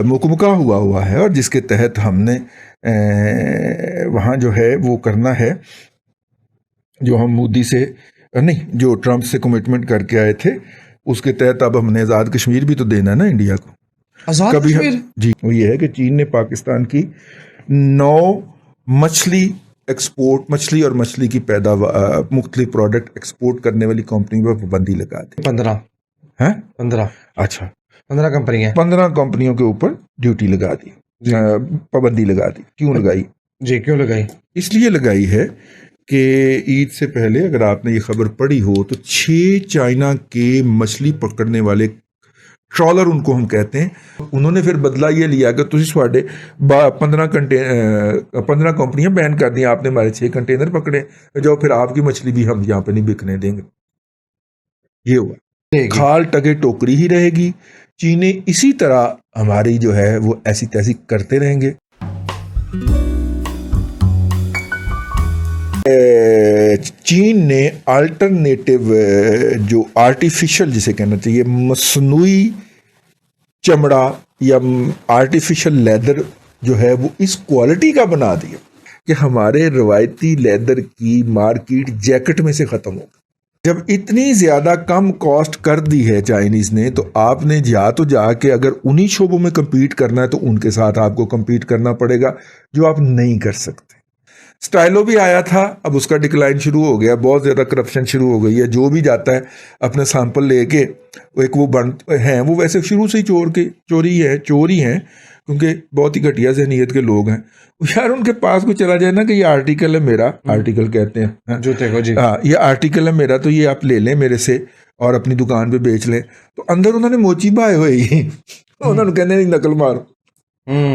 मुकम्मल हुआ है और जिसके तहत हमने वहाँ जो है वो करना है, जो हम मोदी से नहीं, जो ट्रंप से कमिटमेंट करके आए थे, उसके तहत अब हमने आज़ाद कश्मीर भी तो देना है ना इंडिया को। आजाद कभी कश्मीर जी, वो ये है कि चीन ने पाकिस्तान की 9 मछली एक्सपोर्ट, मछली और मछली की पैदावार, मुख्तलिफ प्रोडक्ट एक्सपोर्ट करने वाली कंपनियों पर पाबंदी लगा दी 15 है। 15 अच्छा, 15 कंपनी है 15 कंपनियों के ऊपर ड्यूटी लगा दी, पाबंदी लगा दी। क्यों लगाई? जी, क्यों लगाई? इसलिए लगाई है कि ईद से पहले अगर आपने ये खबर पढ़ी हो तो 6 चाइना के मछली पकड़ने वाले ट्रॉलर, उनको हम कहते हैं, उन्होंने फिर बदला ये लिया कि तुझे साढ़े 15 कंपनियां बैन कर दी, आपने हमारे 6 कंटेनर पकड़े, जाओ फिर आपकी मछली भी हम यहाँ पे नहीं बिकने देंगे। ये हुआ, खाल टगे टोकरी ही रहेगी। चीनी इसी तरह हमारी जो है वो ऐसी तैसी करते रहेंगे। चीन ने अल्टरनेटिव, जो आर्टिफिशियल जिसे कहना चाहिए मसनूई चमड़ा या आर्टिफिशियल लेदर जो है वो इस क्वालिटी का बना दिया कि हमारे रवायती लेदर की मार्केट जैकेट में से ख़त्म हो गई। जब इतनी ज़्यादा कम कॉस्ट कर दी है चाइनीज़ ने, तो आपने या तो जाके अगर उन्हीं शोबों में कम्पीट करना है तो उनके साथ आपको कम्पीट करना पड़ेगा, जो आप नहीं कर सकते। स्टाइलो भी आया था, अब उसका डिक्लाइन शुरू हो गया, बहुत ज़्यादा करप्शन शुरू हो गई है। जो भी जाता है अपने सैंपल लेके, वो एक वो बन हैं, वो वैसे शुरू से ही चोरी हैं क्योंकि बहुत ही घटिया ज़हनियत के लोग हैं यार। उनके पास को चला जाए ना कि ये आर्टिकल है मेरा, आर्टिकल कहते हैं जूते को जी, हाँ, ये आर्टिकल है मेरा, तो ये आप ले लें मेरे से और अपनी दुकान पे बेच लें। तो अंदर उन्होंने मोची बाए हुए ही उन्होंने कहने नहीं नकल मारो,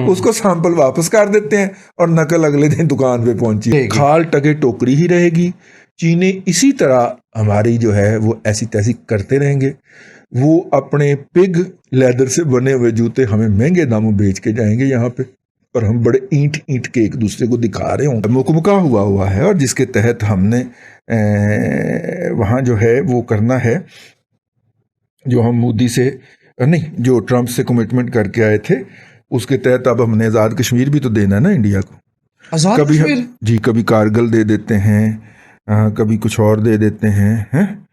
उसको सैंपल वापस कर देते हैं और नकल अगले दिन दुकान पे पहुंची। खाल टगे टोकरी ही रहेगी। चीनी इसी तरह हमारी जो है वो ऐसी तैसी करते रहेंगे। वो अपने पिग लेदर से बने हुए जूते हमें महंगे दामों बेच के जाएंगे यहाँ पे, और हम बड़े ईंट ईंट के एक दूसरे को दिखा रहे होंगे। मुकम्मल हुआ है और जिसके तहत हमने वहाँ जो है वो करना है, जो हम मोदी से नहीं, जो ट्रंप से कमिटमेंट करके आए थे, उसके तहत अब हमने आज़ाद कश्मीर भी तो देना है ना इंडिया को। आजाद कभी कश्मीर जी, कभी कारगिल दे देते हैं, कभी कुछ और दे देते हैं,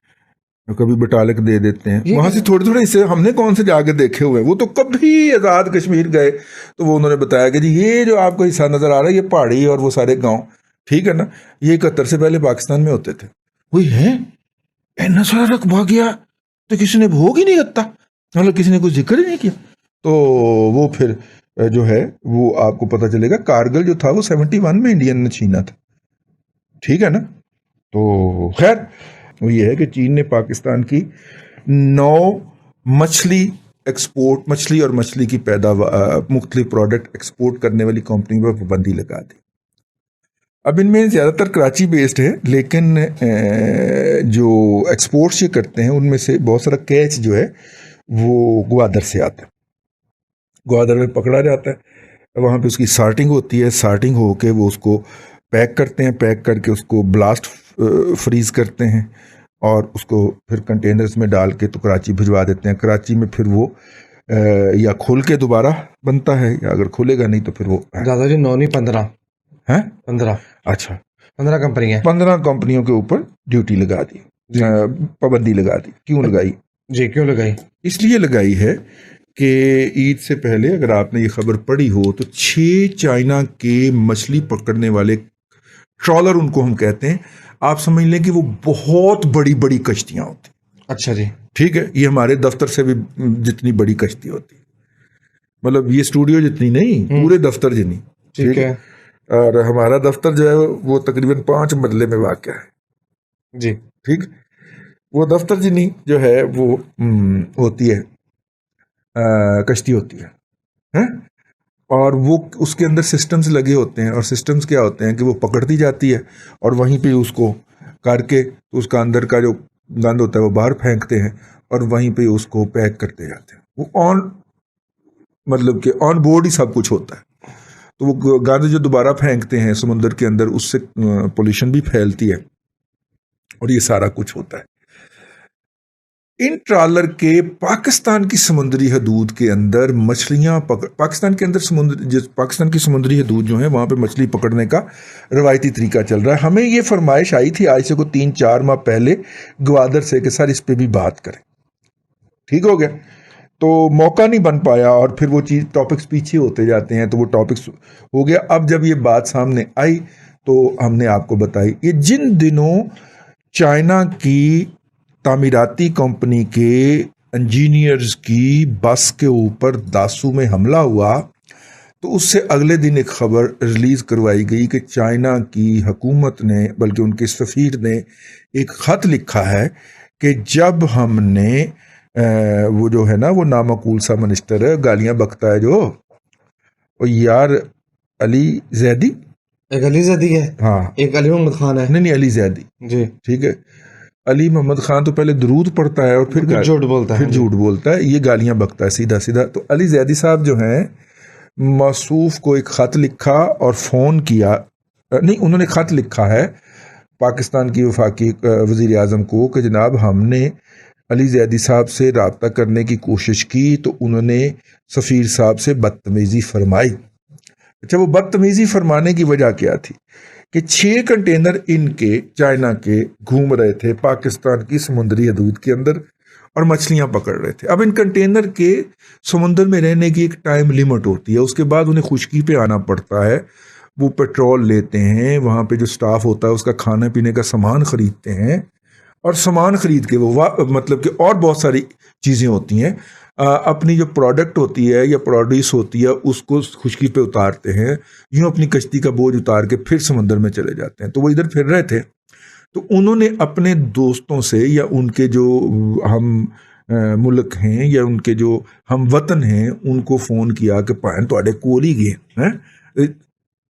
कभी बटालिक दे देते हैं। वहां से थोड़े थोड़े हिस्से हमने कौन से जाके देखे हुए हैं। वो तो कभी आज़ाद कश्मीर गए तो वो उन्होंने बताया कि जी ये जो आपको हिस्सा नज़र आ रहा है, ये पहाड़ी और वो सारे गांव, ठीक है ना, ये 71 से पहले पाकिस्तान में होते थे। वही है, इतना सारा रकबा गया तो किसी ने भोग ही नहीं करता, मतलब किसी ने कुछ जिक्र ही नहीं किया। तो वो फिर जो है वो आपको पता चलेगा, कारगिल जो था वो 71 में इंडियन ने छीना था, ठीक है ना। तो खैर वो ये है कि चीन ने पाकिस्तान की 9 मछली एक्सपोर्ट, मछली और मछली की पैदावार, मुख्तलिफ प्रोडक्ट एक्सपोर्ट करने वाली कंपनियों पर पाबंदी लगा दी। अब इनमें ज़्यादातर कराची बेस्ड है, लेकिन जो एक्सपोर्ट्स ये करते हैं उनमें से बहुत सारा कैच जो है वो ग्वादर से आता है। ग्वादर में पकड़ा जाता है, वहाँ पे उसकी सार्टिंग होती है, सार्टिंग होके वो उसको पैक करते हैं, पैक करके उसको ब्लास्ट फ्रीज करते हैं और उसको फिर कंटेनर्स में डाल के तो कराची भिजवा देते हैं। कराची में फिर वो या खोल के दोबारा बनता है, या अगर खोलेगा नहीं तो फिर वो दादाजी 9 नहीं 15 है 15। अच्छा, 15 कंपनी है 15 कंपनियों के ऊपर ड्यूटी लगा दी, पाबंदी लगा दी। क्यों लगाई? जी, क्यों लगाई? इसलिए लगाई है कि ईद से पहले अगर आपने ये खबर पढ़ी हो तो 6 चाइना के मछली पकड़ने वाले ट्रॉलर, उनको हम कहते हैं, आप समझ लें कि वो बहुत बड़ी बड़ी कश्तियां होती। अच्छा जी, ठीक है, ये हमारे दफ्तर से भी जितनी बड़ी कश्ती होती, मतलब ये स्टूडियो जितनी नहीं, पूरे दफ्तर जितनी, ठीक है और हमारा दफ्तर जो है वो तकरीबन 5 मरले में वाक़या है जी, ठीक। वो दफ्तर जितनी जो है वो होती है, कश्ती होती है, और वो उसके अंदर सिस्टम्स लगे होते हैं, और सिस्टम्स क्या होते हैं कि वो पकड़ती जाती है और वहीं पे उसको करके तो उसका अंदर का जो गंद होता है वो बाहर फेंकते हैं और वहीं पे उसको पैक करते जाते हैं। वो ऑन, मतलब कि ऑन बोर्ड ही सब कुछ होता है। तो वो गंद जो दोबारा फेंकते हैं समुद्र के अंदर, उससे पोल्यूशन भी फैलती है और ये सारा कुछ होता है। इन ट्रालर के पाकिस्तान की समुद्री हदूद के अंदर मछलियां पकड़, पाकिस्तान के अंदर पाकिस्तान की समुद्री हदूद जो है वहाँ पे मछली पकड़ने का रवायती तरीका चल रहा है। हमें ये फरमाइश आई थी आज से को 3-4 माह पहले ग्वादर से कि सर इस पे भी बात करें। ठीक हो गया, तो मौका नहीं बन पाया और फिर वो चीज़ टॉपिक्स पीछे होते जाते हैं, तो वो टॉपिक्स हो गया। अब जब ये बात सामने आई तो हमने आपको बताई। ये जिन दिनों चाइना की तामीराती कंपनी के इंजीनियर्स की बस के ऊपर दासू में हमला हुआ, तो उससे अगले दिन एक खबर रिलीज़ करवाई गई कि चाइना की हुकूमत ने, बल्कि उनके सफ़ीर ने एक ख़त लिखा है कि जब हमने वो जो है ना वो नामकूल सा मिनिस्टर है, गालियाँ बकता है जो, और यार अली जैदी, एक अली जैदी है, हाँ एक अली मोहम्मद खान है। नहीं अली जैदी जी, ठीक है। अली मोहम्मद खान तो पहले दरूद पढ़ता है और फिर झूठ बोलता है, फिर झूठ बोलता है, ये गालियां बकता है सीधा सीधा। तो अली जैदी साहब जो हैं, मसूफ को एक ख़त लिखा और फ़ोन किया, नहीं उन्होंने ख़त लिखा है पाकिस्तान की वफाकी वज़ीर आज़म को कि जनाब हमने अली जैदी साहब से रब्ता करने की कोशिश की तो उन्होंने सफ़ीर साहब से बदतमीज़ी फरमाई। अच्छा, वो बदतमीज़ी फरमाने की वजह क्या थी कि 6 कंटेनर इनके चाइना के घूम रहे थे पाकिस्तान की समुद्री हदूद के अंदर और मछलियां पकड़ रहे थे। अब इन कंटेनर के समुद्र में रहने की एक टाइम लिमिट होती है, उसके बाद उन्हें खुश्की पे आना पड़ता है। वो पेट्रोल लेते हैं, वहाँ पे जो स्टाफ होता है उसका खाने पीने का सामान ख़रीदते हैं और सामान ख़रीद के वो मतलब कि और बहुत सारी चीज़ें होती हैं, अपनी जो प्रोडक्ट होती है या प्रोड्यूस होती है उसको खुश्की पे उतारते हैं, यूँ अपनी कश्ती का बोझ उतार के फिर समंदर में चले जाते हैं। तो वो इधर फिर रहे थे, तो उन्होंने अपने दोस्तों से या उनके जो हम मुल्क हैं या उनके जो हम वतन हैं उनको फ़ोन किया कि भैन तुहाडे कोल ही गए हैं,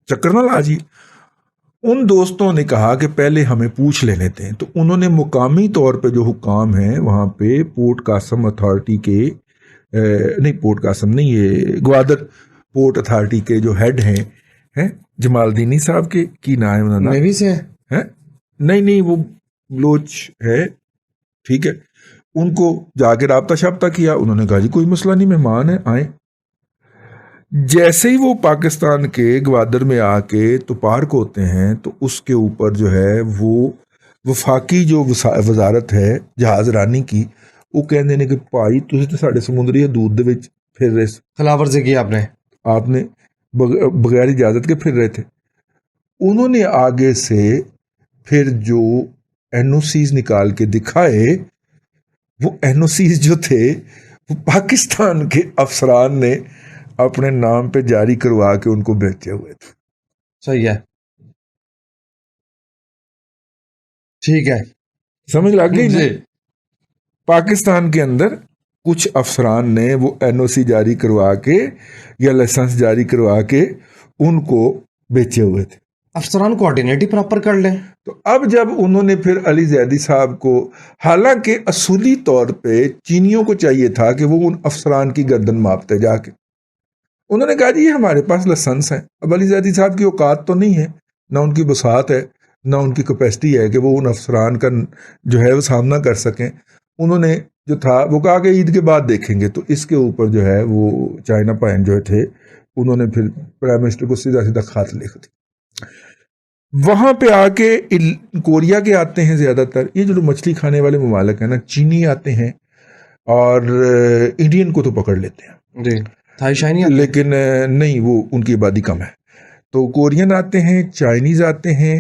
चक्कर ना ला जी। उन दोस्तों ने कहा कि पहले हमें पूछ लेने दें। तो उन्होंने मुकामी तौर पे जो हुकाम हैं वहाँ पे पोर्ट कासम अथॉरिटी के नहीं पोर्ट कासम नहीं, ये ग्वादर पोर्ट अथॉरिटी के जो हेड हैं जमालदीनी साहब के की ना है उन्होंने नेवी से हैं, नहीं वो लोच है, ठीक है, उनको जाके राब्ता शाब्ता किया। उन्होंने कहा जी कोई मसला नहीं, मेहमान है आए। जैसे ही वो पाकिस्तान के ग्वादर में आके तो पार्क होते हैं तो उसके ऊपर जो है वो वफाकी जो वजारत है जहाज रानी की, वो कहते हैं कि भाई तुझे तो साढ़े समुद्री हदूद दे विच फिर रहे, खिलाफवर्जी की आपने बगैर इजाज़त के फिर रहे थे। उन्होंने आगे से फिर जो एनओसीज निकाल के दिखाए, वो एनओसीज जो थे वो पाकिस्तान के अफसरान ने अपने नाम पे जारी करवा के उनको बेचे हुए थे। सही है, ठीक है, समझ लग गई ना? जी। पाकिस्तान के अंदर कुछ अफसरान ने वो एनओसी जारी करवा के या लाइसेंस जारी करवा के उनको बेचे हुए थे। अफसरान कोऑर्डिनेट ही प्रॉपर कर लें। तो अब जब उन्होंने फिर अली जैदी साहब को, हालांकि असूली तौर पे चीनियों को चाहिए था कि वो उन अफसरान की गर्दन मापते जाके, उन्होंने कहा जी ये हमारे पास लाइसेंस है। अब अली जैदी साहब की औकात तो नहीं है, ना उनकी बसात है, ना उनकी कैपेसिटी है कि वो उन अफसरान का जो है वो सामना कर सकें। उन्होंने जो था वो कहा कि ईद के बाद देखेंगे। तो इसके ऊपर जो है वो चाइना पायन जो थे उन्होंने फिर प्राइम मिनिस्टर को सीधा सीधा खत लिख दी। वहाँ पे आके कोरिया के आते हैं ज़्यादातर, ये जो मछली खाने वाले ममालिक हैं ना, चीनी आते हैं और इंडियन को तो पकड़ लेते हैं जी, थाई शाइनी आते लेकिन नहीं, वो उनकी आबादी कम है। तो कोरियन आते हैं, चाइनीज़ आते हैं,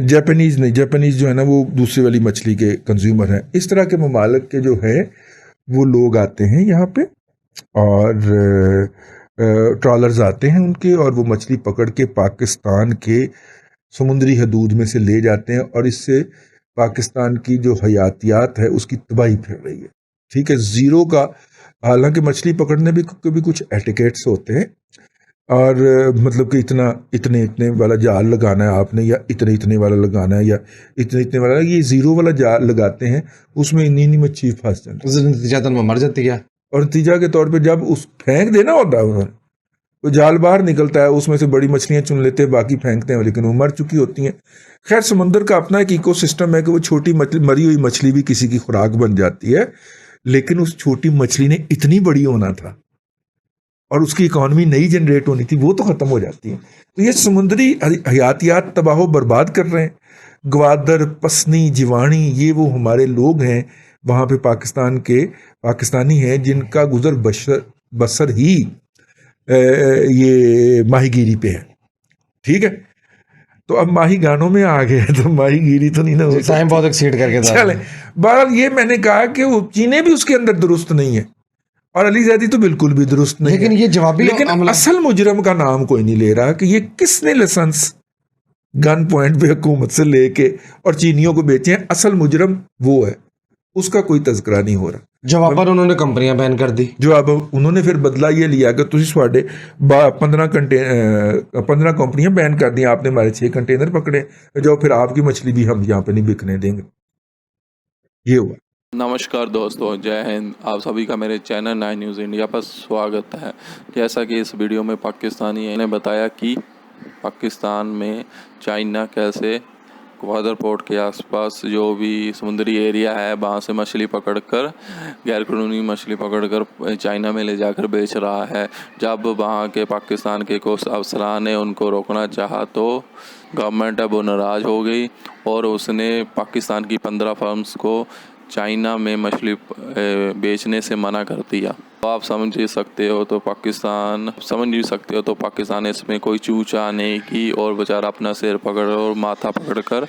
जापानीज़ नहीं, जापानीज़ जो है ना वो दूसरी वाली मछली के कंज्यूमर हैं। इस तरह के ममालिक के जो है वो लोग आते हैं यहाँ पे और ट्रॉलर्स आते हैं उनके, और वो मछली पकड़ के पाकिस्तान के समुद्री हदूद में से ले जाते हैं और इससे पाकिस्तान की जो हयातियात है उसकी तबाही फैल रही है। ठीक है, ज़ीरो का, हालांकि मछली पकड़ने भी कभी कुछ एटिकेट्स होते हैं और मतलब कि इतने वाला जाल लगाना है आपने, या इतने वाला लगाना है, या इतने वाला, ये ज़ीरो वाला जाल लगाते हैं, उसमें इन्नी मच्छी फंस जाती है, नतीजा तो मर जाती है। और नतीजा के तौर पे जब उस फेंक देना होता है उन्होंने, वो जाल बाहर निकलता है, उसमें से बड़ी मछलियां चुन लेते हैं, बाकी फेंकते हैं, लेकिन वो मर चुकी होती हैं। खैर, समुंदर का अपना एक इकोसिस्टम है कि वो छोटी मछली, मरी हुई मछली भी किसी की खुराक बन जाती है, लेकिन उस छोटी मछली ने इतनी बड़ी होना था और उसकी इकोनॉमी नई जनरेट होनी थी, वो तो खत्म हो जाती है। तो ये समुद्री हयातियात तबाह बर्बाद कर रहे हैं। ग्वादर, पसनी, जिवाणी, ये वो हमारे लोग हैं वहाँ पे पाकिस्तान के, पाकिस्तानी हैं जिनका गुजर बसर ही ये माहीगीरी पे है। ठीक है, तो अब माही गानों में आ गए तो माहीगीरी तो नहीं ना हो टाइम बहुत एक्सीड करके था। चले, बहरहाल ये मैंने कहा कि वो चीने भी उसके अंदर दुरुस्त नहीं है और अली जैदी तो बिल्कुल भी दुरुस्त नहीं लेकिन है। ये जवाबी लेकिन असल मुजरम का नाम कोई नहीं ले रहा कि ये किसने लाइसेंस गन पॉइंट पे हुकूमत से लेके और चीनियों को बेचे हैं। असल मुजरम वो है, उसका कोई तज़किरा नहीं हो रहा। जवाब पर उन्होंने कंपनियां बैन कर दी। जो अब उन्होंने फिर बदला ये लिया कि तुझे साढ़े 15 कंपनियां बैन कर दी, आपने हमारे 6 कंटेनर पकड़े, जो फिर आपकी मछली भी हम यहाँ पे नहीं बिकने देंगे। ये हुआ। नमस्कार दोस्तों, जय हिंद। आप सभी का मेरे चैनल 9 न्यूज़ इंडिया पर स्वागत है। जैसा कि इस वीडियो में पाकिस्तानी ने बताया कि पाकिस्तान में चाइना कैसे ग्वादर पोर्ट के आसपास जो भी समुद्री एरिया है वहाँ से मछली पकड़कर, गैरकानूनी मछली पकड़कर चाइना में ले जाकर बेच रहा है। जब वहाँ के पाकिस्तान के कुछ अफसरान ने उनको रोकना चाहा तो गवर्नमेंट अब वो नाराज़ हो गई और उसने पाकिस्तान की 15 फर्म्स को चाइना में मछली बेचने से मना कर दिया। तो आप समझ ही सकते हो तो पाकिस्तान इसमें कोई चूचा नहीं की और बेचारा अपना सिर पकड़ और माथा पकड़कर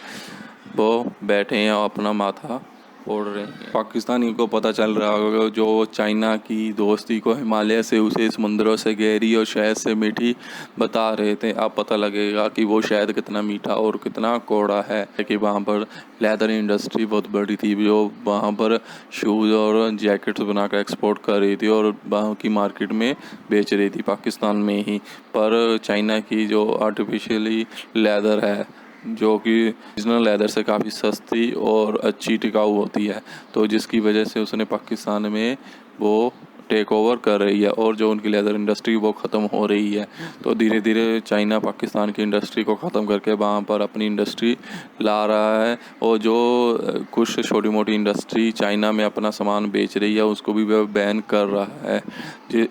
वो बैठे हैं और अपना माथा फोड़ रहे हैं। पाकिस्तानी को पता चल रहा होगा जो चाइना की दोस्ती को हिमालय से उसे समुद्रों से गहरी और शहद से मीठी बता रहे थे, अब पता लगेगा कि वो शहद कितना मीठा और कितना कौड़ा है। कि वहाँ पर लेदर इंडस्ट्री बहुत बड़ी थी जो वहाँ पर शूज़ और जैकेट्स बनाकर एक्सपोर्ट कर रही थी और वहाँ की मार्केट में बेच रही थी पाकिस्तान में ही। पर चाइना की जो आर्टिफिशियली लेदर है जो कि ओरिजिनल लेदर से काफ़ी सस्ती और अच्छी टिकाऊ होती है, तो जिसकी वजह से उसने पाकिस्तान में वो टेक ओवर कर रही है और जो उनकी लेदर इंडस्ट्री वो ख़त्म हो रही है। तो धीरे धीरे चाइना पाकिस्तान की इंडस्ट्री को ख़त्म करके वहाँ पर अपनी इंडस्ट्री ला रहा है और जो कुछ छोटी मोटी इंडस्ट्री चाइना में अपना सामान बेच रही है उसको भी वह बैन कर रहा है।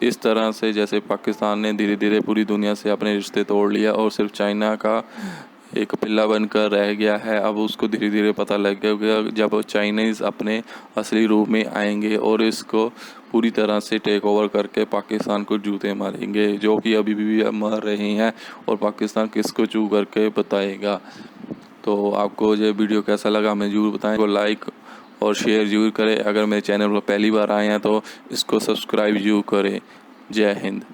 इस तरह से जैसे पाकिस्तान ने धीरे धीरे पूरी दुनिया से अपने रिश्ते तोड़ लिया और सिर्फ चाइना का एक पिल्ला बनकर रह गया है। अब उसको धीरे धीरे पता लग गया जब चाइनीज़ अपने असली रूप में आएंगे और इसको पूरी तरह से टेक ओवर करके पाकिस्तान को जूते मारेंगे, जो कि अभी भी मर रहे हैं और पाकिस्तान किसको चू करके बताएगा। तो आपको ये वीडियो कैसा लगा हमें ज़रूर बताएं, को लाइक और शेयर ज़रूर करें। अगर मेरे चैनल पर पहली बार आए हैं तो इसको सब्सक्राइब ज़रूर करें। जय हिंद।